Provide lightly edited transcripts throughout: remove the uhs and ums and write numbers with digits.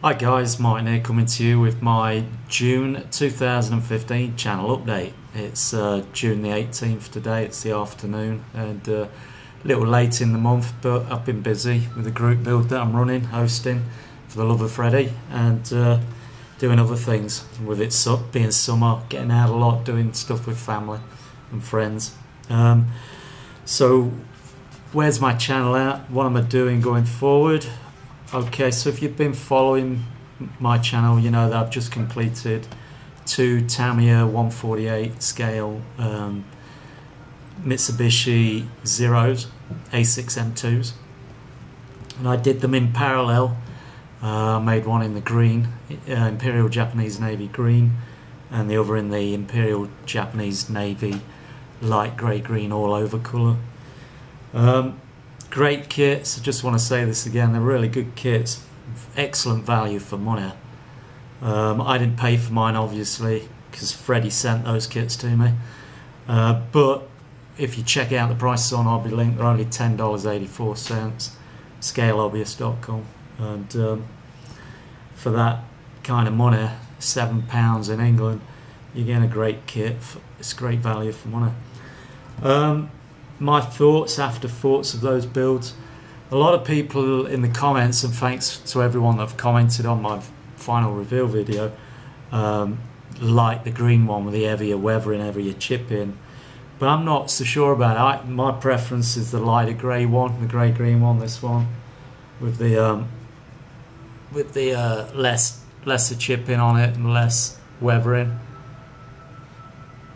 Hi guys, Martin here coming to you with my June 2015 channel update. It's June the 18th today, it's the afternoon and a little late in the month, but I've been busy with the group build that I'm running, hosting for the Love of Freddie and doing other things with it being summer, getting out a lot, doing stuff with family and friends. So where's my channel at? What am I doing going forward? Okay, so if you've been following my channel, you know that I've just completed two Tamiya 148 scale Mitsubishi Zeros, A6M2s, and I did them in parallel. I made one in the green, Imperial Japanese Navy green, and the other in the Imperial Japanese Navy light grey green all over colour. Great kits, I just want to say this again, they're really good kits, excellent value for money. I didn't pay for mine obviously because Freddie sent those kits to me, but if you check out the prices on Hobby Link, they're only $10.84, scalehobbyist.com, and for that kind of money, £7 in England, you're getting a great kit, it's great value for money. My thoughts, after thoughts of those builds. A lot of people in the comments, and thanks to everyone that have commented on my final reveal video, like the green one with the heavier weathering, heavier chipping, but I'm not so sure about it. My preference is the lighter grey one, the grey green one, this one, with the lesser chipping on it and less weathering.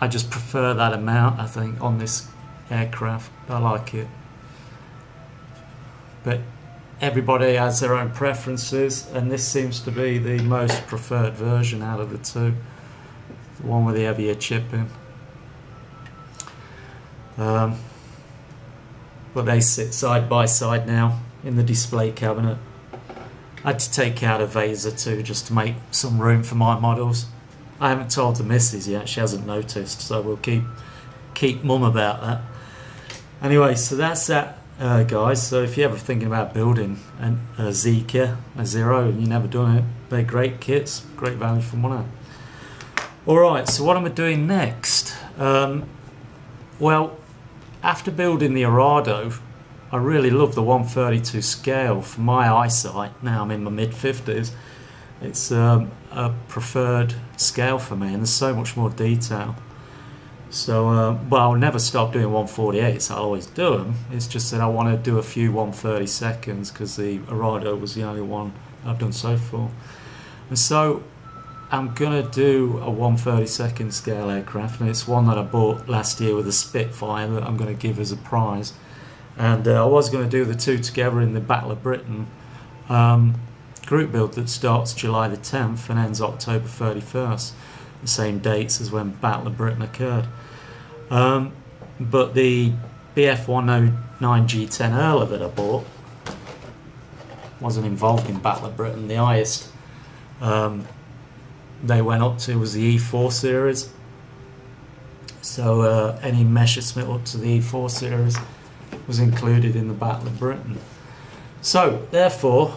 I just prefer that amount, I think, on this aircraft. I like it, but everybody has their own preferences, and this seems to be the most preferred version out of the two, the one with the heavier chipping. But they sit side by side now in the display cabinet. I had to take out a Vaser too just to make some room for my models. I haven't told the missus yet, she hasn't noticed, so we'll keep mum about that. Anyway, so that's that, guys. So if you're ever thinking about building a Zika, a Zero, and you've never done it, they're great kits, great value for money. Alright, so what am I doing next? Well, after building the Arado, I really love the 132 scale. For my eyesight, now I'm in my mid-50s, it's a preferred scale for me, and there's so much more detail. So, but I'll never stop doing 148s, I'll always do them. It's just that I want to do a few 132s because the Arado was the only one I've done so far. And so I'm going to do a 132nd scale aircraft, and it's one that I bought last year with a Spitfire that I'm going to give as a prize. And I was going to do the two together in the Battle of Britain group build that starts July the 10th and ends October 31st. The same dates as when Battle of Britain occurred. But the BF-109 G10 Hurler that I bought wasn't involved in Battle of Britain. The highest they went up to was the E4 series. So any Messerschmitt up to the E4 series was included in the Battle of Britain. So therefore,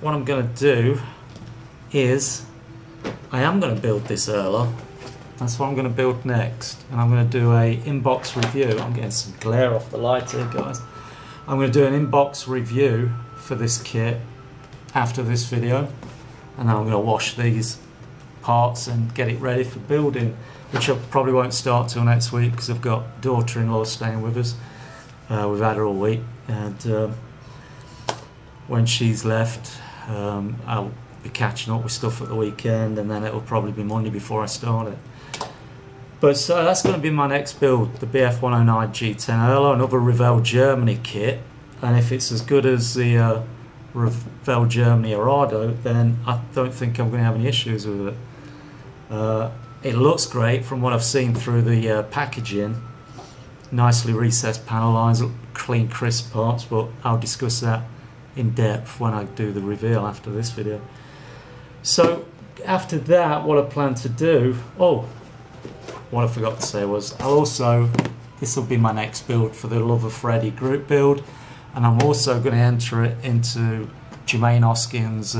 what I'm going to do is I am going to build this Hurler. That's what I'm going to build next, and I'm going to do a inbox review. I'm getting some glare off the light here, guys. I'm going to do an inbox review for this kit after this video, and then I'm going to wash these parts and get it ready for building, which I probably won't start till next week because I've got daughter-in-law staying with us. We've had her all week, and when she's left, I'll be catching up with stuff at the weekend, and then it'll probably be Monday before I start it. But so that's going to be my next build, the BF-109 G10 Hurler, another Revell Germany kit, and if it's as good as the Revell Germany Arado, then I don't think I'm going to have any issues with it. It looks great from what I've seen through the packaging, nicely recessed panel lines, clean crisp parts, but I'll discuss that in depth when I do the reveal after this video. So after that, what I plan to do, what I forgot to say was this will be my next build for the Love of Freddie group build, and I'm also going to enter it into Jermaine Hoskin's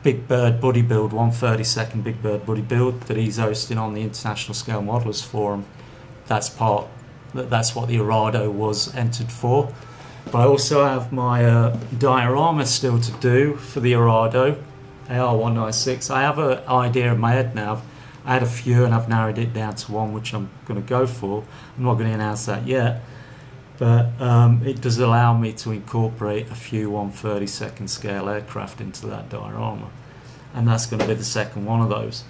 Big Bird Buddy Build, 1/32 Big Bird Buddy Build that he's hosting on the International Scale Modelers Forum. That's what the Arado was entered for. But I also have my diorama still to do for the Arado AR196. I have an idea in my head now. I had a few and I've narrowed it down to one which I'm going to go for. I'm not going to announce that yet, but it does allow me to incorporate a few 1/32 scale aircraft into that diorama, and that's going to be the second one of those.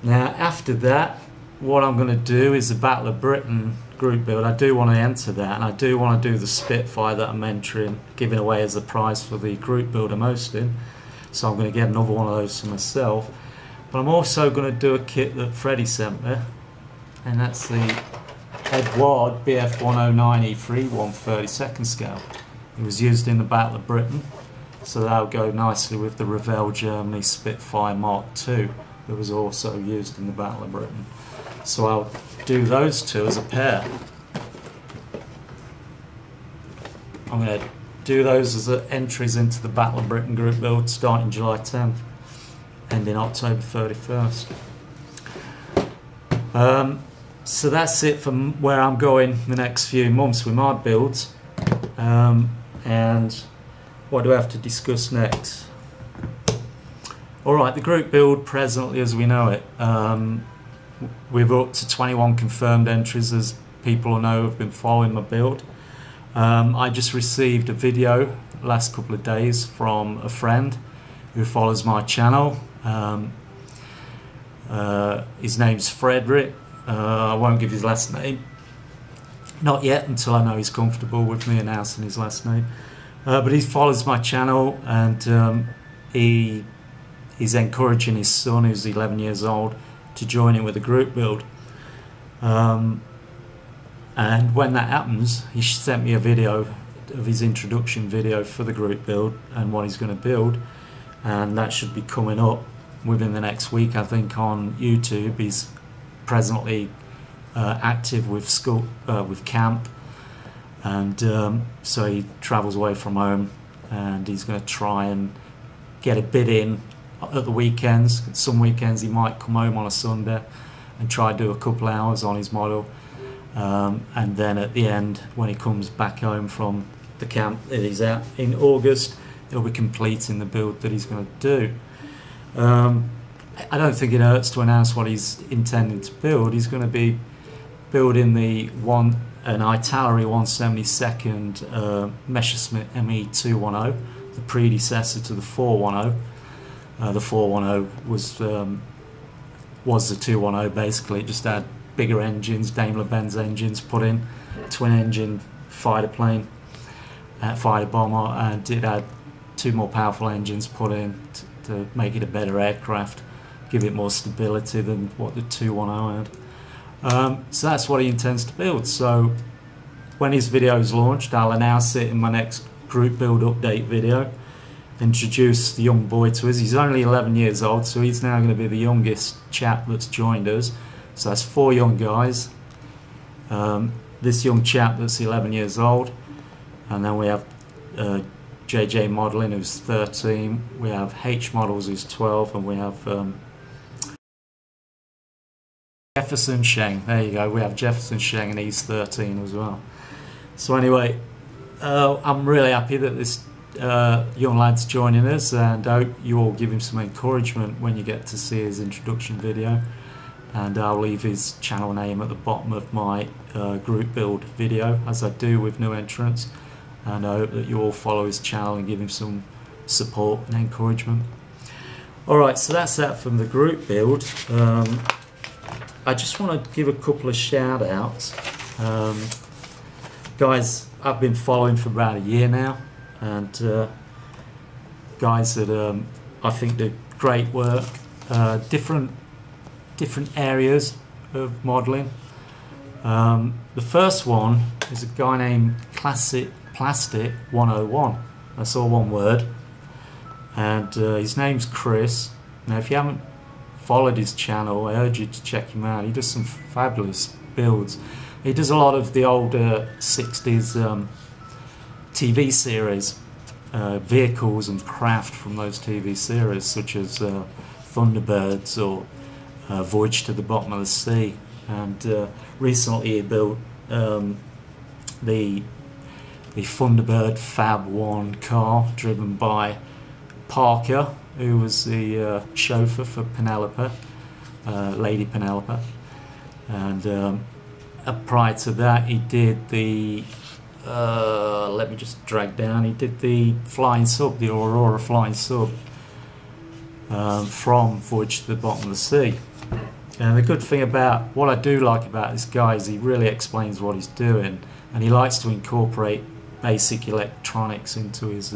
Now after that, what I'm going to do is the Battle of Britain group build. I do want to enter that, and I do want to do the Spitfire that I'm entering, giving away as a prize for the group build I'm hosting. So I'm going to get another one of those for myself. But I'm also going to do a kit that Freddie sent me, and that's the Edouard BF109E3 1/32 scale. It was used in the Battle of Britain, so that'll go nicely with the Revell Germany Spitfire Mark II that was also used in the Battle of Britain. So I'll do those two as a pair. I'm going to do those as entries into the Battle of Britain group build starting July 10th, ending October 31st. So that's it from where I'm going the next few months with my builds. And what do I have to discuss next? Alright, the group build presently as we know it. We're up to 21 confirmed entries, as people know have been following my build. I just received a video last couple of days from a friend who follows my channel. His name's Frederick. I won't give his last name, not yet, until I know he's comfortable with me announcing his last name. But he follows my channel, and he's encouraging his son, who's 11 years old, to join in with a group build. And when that happens, he sent me a video of his introduction video for the group build and what he's going to build, and that should be coming up within the next week, I think, on YouTube. He's presently active with school, with camp, and so he travels away from home, and he's going to try and get a bit in at the weekends. Some weekends he might come home on a Sunday and try to do a couple hours on his model, and then at the end, when he comes back home from the camp that he's at in August, he'll be completing the build that he's going to do. I don't think it hurts to announce what he's intending to build. He's going to be building an Italeri 1/72 Messerschmitt ME210, the predecessor to the 410. The 410 was the 210 basically. It just had bigger engines, Daimler-Benz engines put in, twin-engine fighter plane, fighter bomber, and it had two more powerful engines put in to make it a better aircraft, give it more stability than what the 210 had. So that's what he intends to build. So when his video is launched, I'll announce it in my next group build update video, introduce the young boy to us. He's only 11 years old, so he's now going to be the youngest chap that's joined us. So that's 4 young guys. This young chap that's 11 years old, and then we have JJ Modelling, who's 13, we have H Models, who's 12, and we have Jefferson Sheng. There you go, we have Jefferson Sheng, and he's 13 as well. So anyway, I'm really happy that this young lad's joining us, and I hope you all give him some encouragement when you get to see his introduction video. And I'll leave his channel name at the bottom of my group build video, as I do with new entrants. And I hope that you all follow his channel and give him some support and encouragement. Alright, so that's that from the group build. I just want to give a couple of shout outs. Guys I've been following for about a year now, and guys that I think do great work, different areas of modelling. The first one is a guy named Classic Plastic 101. That's all one word, and his name's Chris. Now if you haven't followed his channel, I urge you to check him out. He does some fabulous builds. He does a lot of the older 60s TV series, vehicles and craft from those TV series, such as Thunderbirds or Voyage to the Bottom of the Sea. And recently he built the Thunderbird Fab 1 car, driven by Parker, who was the chauffeur for Penelope, Lady Penelope. And prior to that, he did the let me just drag down. He did the flying sub, the Aurora flying sub, from Voyage to the Bottom of the Sea. And the good thing about what I do like about this guy is he really explains what he's doing, and he likes to incorporate basic electronics into his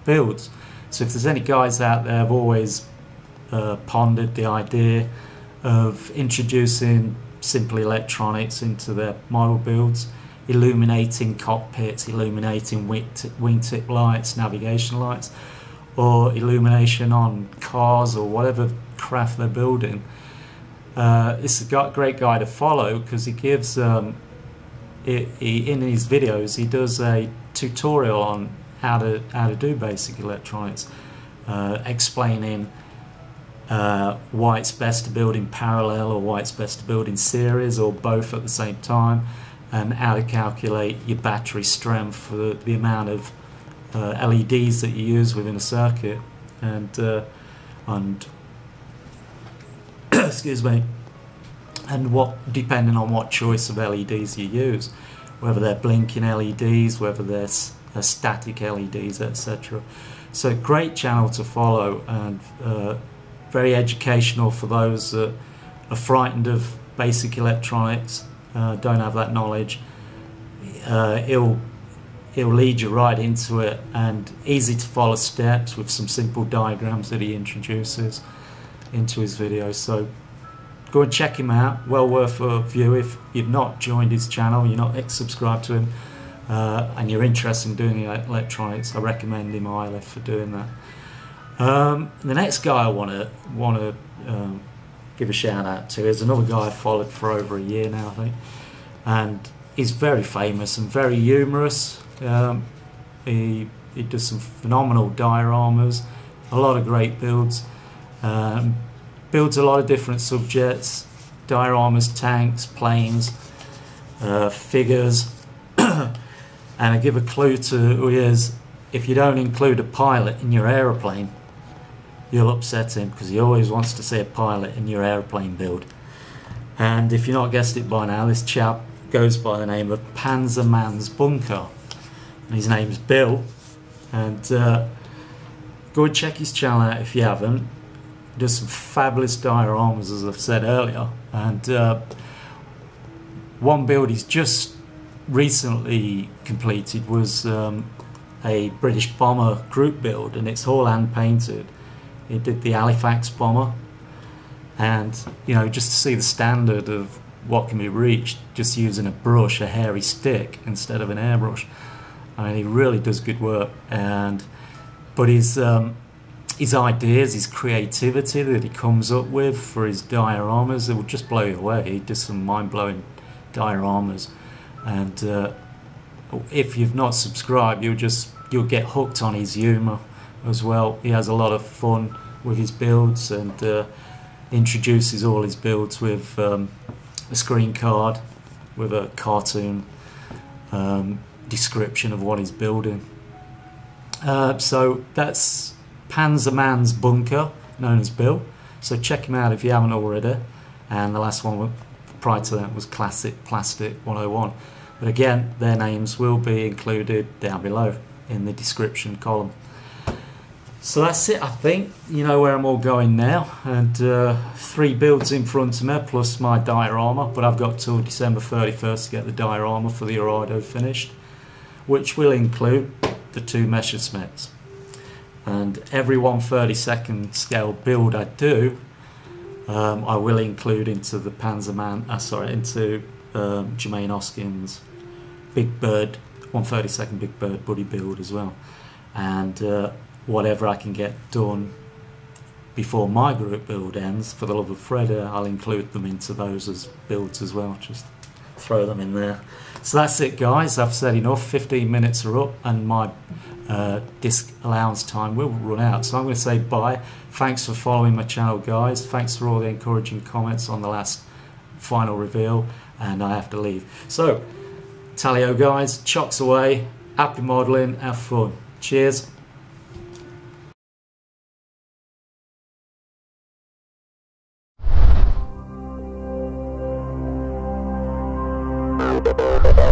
builds. So if there's any guys out there who've always pondered the idea of introducing simple electronics into their model builds, illuminating cockpits, illuminating wingtip lights, navigation lights, or illumination on cars or whatever craft they're building, this is a great guy to follow, because he gives in his videos he does a tutorial on how to do basic electronics, explaining why it's best to build in parallel or why it's best to build in series or both at the same time, and how to calculate your battery strength for the amount of LEDs that you use within a circuit, and excuse me, and what, depending on what choice of LEDs you use, whether they're blinking LEDs, whether they're static LEDs, etc. So great channel to follow, and very educational for those that are frightened of basic electronics, don't have that knowledge. He'll lead you right into it, and easy to follow steps with some simple diagrams that he introduces into his videos. So go and check him out, well worth a view. If you've not joined his channel, you're not subscribed to him, and you're interested in doing electronics, I recommend him highly for doing that. The next guy I want to give a shout out to is another guy I've followed for over a year now, I think, and he's very famous and very humorous. He does some phenomenal dioramas, a lot of great builds, builds a lot of different subjects, dioramas, tanks, planes, figures. And I give a clue to who he is: if you don't include a pilot in your aeroplane, you'll upset him, because he always wants to see a pilot in your aeroplane build. And if you've not guessed it by now, this chap goes by the name of Panzerman's Bunker, and his name's Bill. And go and check his channel out if you haven't. He does some fabulous dioramas, as I've said earlier, and one build he's just recently completed was a British bomber group build, and it's all hand painted. He did the Halifax bomber, and you know, just to see the standard of what can be reached just using a brush, a hairy stick, instead of an airbrush. I mean, he really does good work. But his ideas, his creativity that he comes up with for his dioramas, it will just blow you away. He does some mind-blowing dioramas, and if you've not subscribed, you'll get hooked on his humour as well. He has a lot of fun with his builds, and introduces all his builds with a screen card with a cartoon description of what he's building. So that's Panzerman's Bunker, known as Bill. So check him out if you haven't already. And the last one prior to that was Classic Plastic 101. But again, their names will be included down below in the description column. So that's it, I think. You know where I'm all going now. And 3 builds in front of me, plus my diorama. But I've got till December 31st to get the diorama for the Orado finished, which will include the 2 Messerschmitts. And every 1/32 scale build I do, I will include into the into Jermaine Oskin's Big Bird, 1/32 Big Bird buddy build as well. And whatever I can get done before my group build ends, for the love of Fred, I'll include them into those as builds as well, just throw them in there. So that's it, guys. I've said enough. 15 minutes are up and my disc allowance time will run out, so I'm going to say bye. Thanks for following my channel, guys. Thanks for all the encouraging comments on the last final reveal, and I have to leave. So Talio, guys, chocks away, happy modelling, have fun. Cheers. Bye.